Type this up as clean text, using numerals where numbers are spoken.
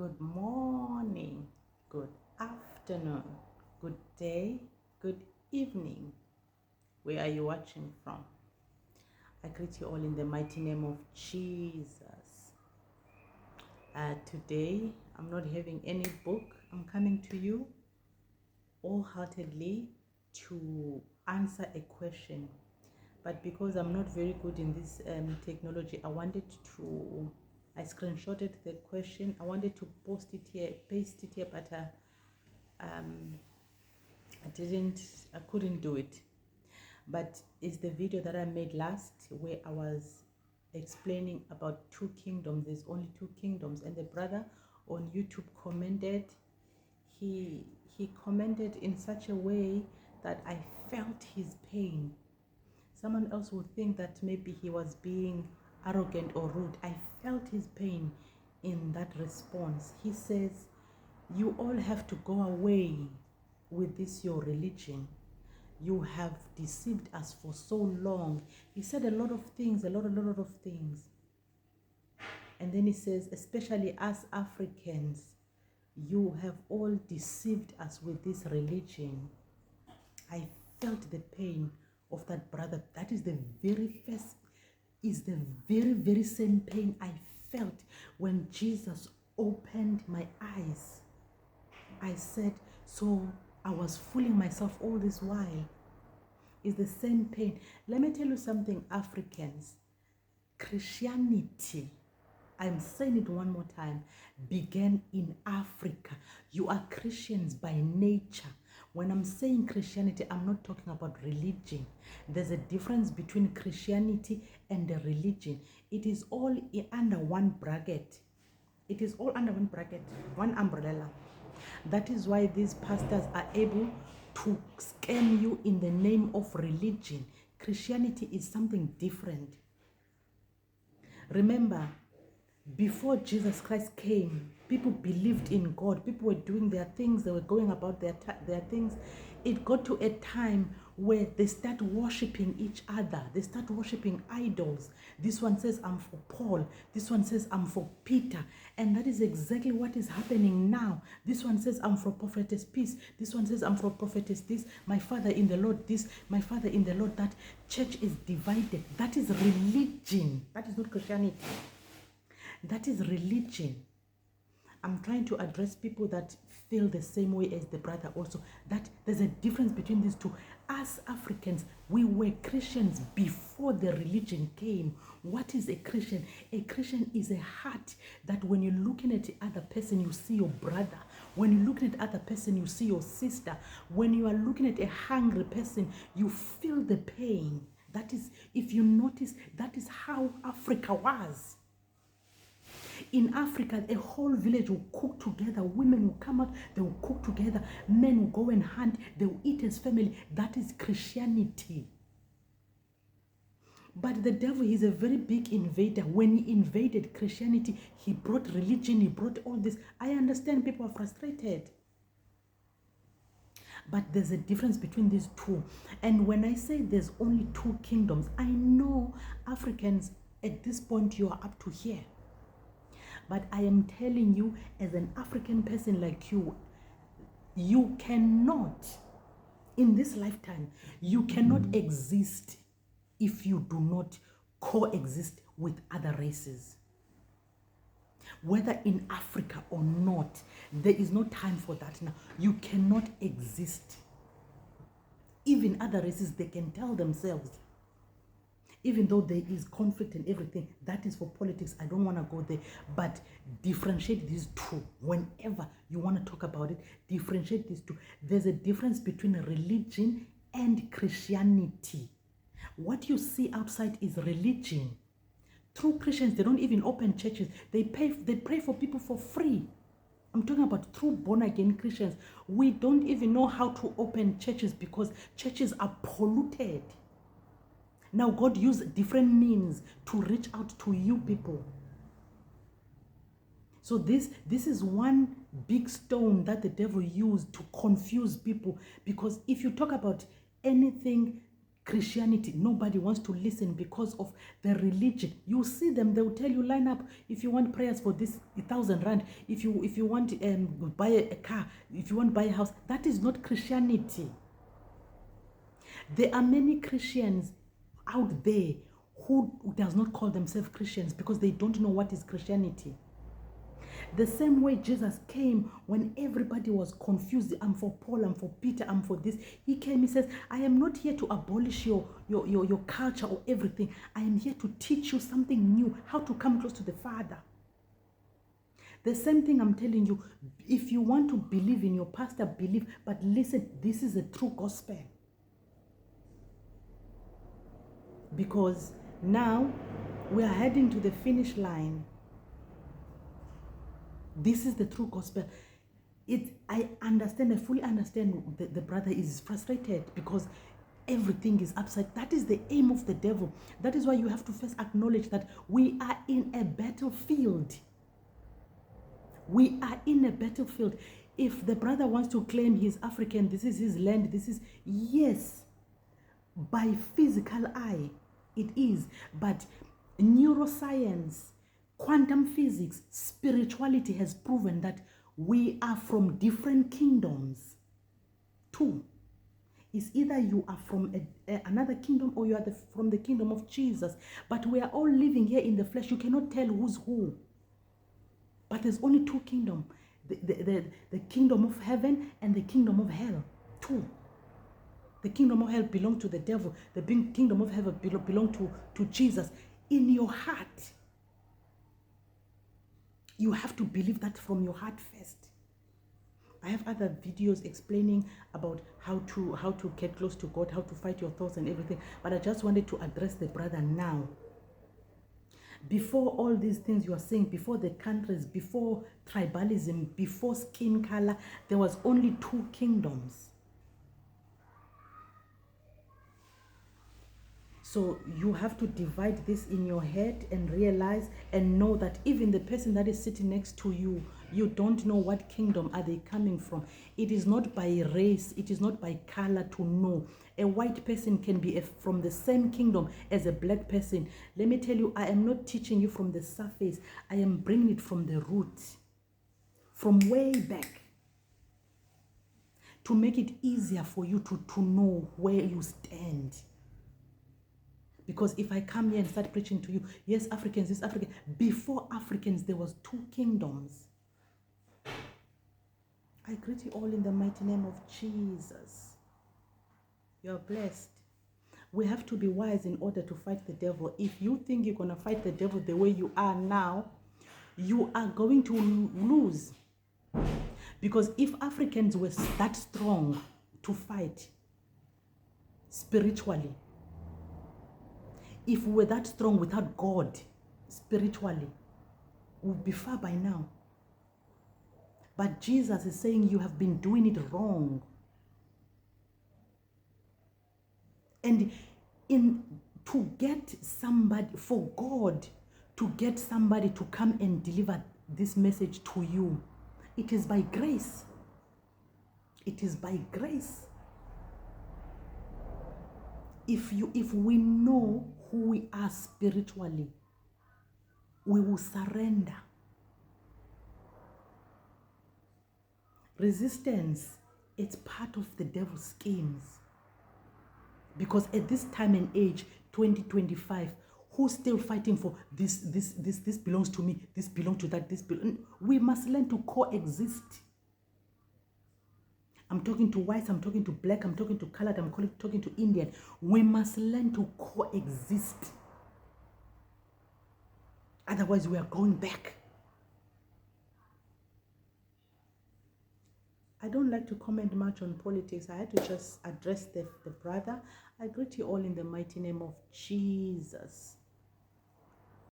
Good morning, good afternoon, good day, good evening. Where are you watching from? I greet you all in the mighty name of Jesus. Today, I'm not having any book. I'm coming to you wholeheartedly to answer a question. But because I'm not very good in this technology, I screenshotted the question. I wanted to post it here, paste it here, but I couldn't do it. But it's the video that I made last where I was explaining about two kingdoms. There's only two kingdoms, and the brother on YouTube commented. He commented in such a way that I felt his pain. Someone else would think that maybe he was being arrogant or rude. I felt his pain in that response. He says, you all have to go away with this your religion. You have deceived us for so long. He said a lot of things, a lot of things. And then he says, especially us Africans, you have all deceived us with this religion. I felt the pain of that brother. That is the very same pain I felt when Jesus opened my eyes. I said, so I was fooling myself all this while. It's the same pain. Let me tell you something, Africans. Christianity, I'm saying it one more time, began in Africa. You are Christians by nature. When I'm saying Christianity, I'm not talking about religion. There's a difference between Christianity and a religion. It is all under one bracket. It is all under one bracket, one umbrella. That is why these pastors are able to scam you in the name of religion. Christianity is something different. Remember, before Jesus Christ came, people believed in God. People were doing their things. They were going about their things. It got to a time where they start worshiping each other. They start worshiping idols. This one says, I'm for Paul. This one says, I'm for Peter. And that is exactly what is happening now. This one says, I'm for Prophetess Peace. This one says, I'm for Prophetess this. My father in the Lord this. My father in the Lord that. Church is divided. That is religion. That is not Christianity. That is religion. I'm trying to address people that feel the same way as the brother also. That there's a difference between these two. As Africans, we were Christians before the religion came. What is a Christian? A Christian is a heart that when you're looking at the other person, you see your brother. When you're looking at the other person, you see your sister. When you are looking at a hungry person, you feel the pain. That is, if you notice, that is how Africa was. In Africa, a whole village will cook together. Women will come out, they will cook together. Men will go and hunt, they will eat as family. That is Christianity. But the devil is a very big invader. When he invaded Christianity, he brought religion, he brought all this. I understand people are frustrated. But there's a difference between these two. And when I say there's only two kingdoms, I know Africans, at this point, you are up to here. But I am telling you, as an African person like you, you cannot, in this lifetime, you cannot exist if you do not coexist with other races. Whether in Africa or not, there is no time for that now. You cannot exist. Even other races, they can tell themselves, even though there is conflict and everything, that is for politics. I don't want to go there. But differentiate these two. Whenever you want to talk about it, differentiate these two. There's a difference between religion and Christianity. What you see outside is religion. True Christians, they don't even open churches. They pray for people for free. I'm talking about true born-again Christians. We don't even know how to open churches because churches are polluted. Now God used different means to reach out to you people. So this is one big stone that the devil used to confuse people. Because if you talk about anything Christianity. Nobody wants to listen because of the religion. You see them, they will tell you, line up if you want prayers for this 1,000 rand. If you want buy a car, if you want to buy a house. That is not Christianity. There are many Christians out there who does not call themselves Christians because they don't know what is Christianity. The same way Jesus came when everybody was confused. I'm for Paul, I'm for Peter, I'm for this. He came, he says, I am not here to abolish your culture or everything. I am here to teach you something new, how to come close to the Father. The same thing I'm telling you, if you want to believe in your pastor, believe. But listen, this is a true gospel. Because now we are heading to the finish line. This is the true gospel. I understand, I fully understand the brother is frustrated because everything is upside. That is the aim of the devil. That is why you have to first acknowledge that we are in a battlefield. We are in a battlefield. If the brother wants to claim he's African, this is his land, this is, yes, by physical eye, it is. But neuroscience, quantum physics, spirituality has proven that we are from different kingdoms. Two, it's either you are from another kingdom or you are from the kingdom of Jesus. But we are all living here in the flesh. You cannot tell who's who. But there's only two kingdoms. The kingdom of heaven and the kingdom of hell. Two. The kingdom of hell belongs to the devil. The kingdom of heaven belongs to Jesus. In your heart, you have to believe that from your heart first. I have other videos explaining about how to get close to God, how to fight your thoughts and everything. But I just wanted to address the brother now. Before all these things you are saying, before the countries, before tribalism, before skin color, there was only two kingdoms. So you have to divide this in your head and realize and know that even the person that is sitting next to you, you don't know what kingdom are they coming from. It is not by race, it is not by color to know. A white person can be from the same kingdom as a black person. Let me tell you, I am not teaching you from the surface. I am bringing it from the root, from way back, to make it easier for you to know where you stand. Because if I come here and start preaching to you, yes, Africans, yes, African. Before Africans, there was two kingdoms. I greet you all in the mighty name of Jesus. You're blessed. We have to be wise in order to fight the devil. If you think you're going to fight the devil the way you are now, you are going to lose. Because if Africans were that strong to fight spiritually, if we were that strong without God spiritually, we would be far by now. But Jesus is saying you have been doing it wrong. And to get somebody, for God to get somebody to come and deliver this message to you, it is by grace. It is by grace. If we know who we are spiritually, we will surrender. Resistance, it's part of the devil's schemes. Because at this time and age, 2025, who's still fighting for this belongs to me, this belongs to that, we must learn to coexist. I'm talking to whites, I'm talking to black, I'm talking to colored, I'm talking to Indian. We must learn to coexist. Otherwise, we are going back. I don't like to comment much on politics. I had to just address the brother. I greet you all in the mighty name of Jesus.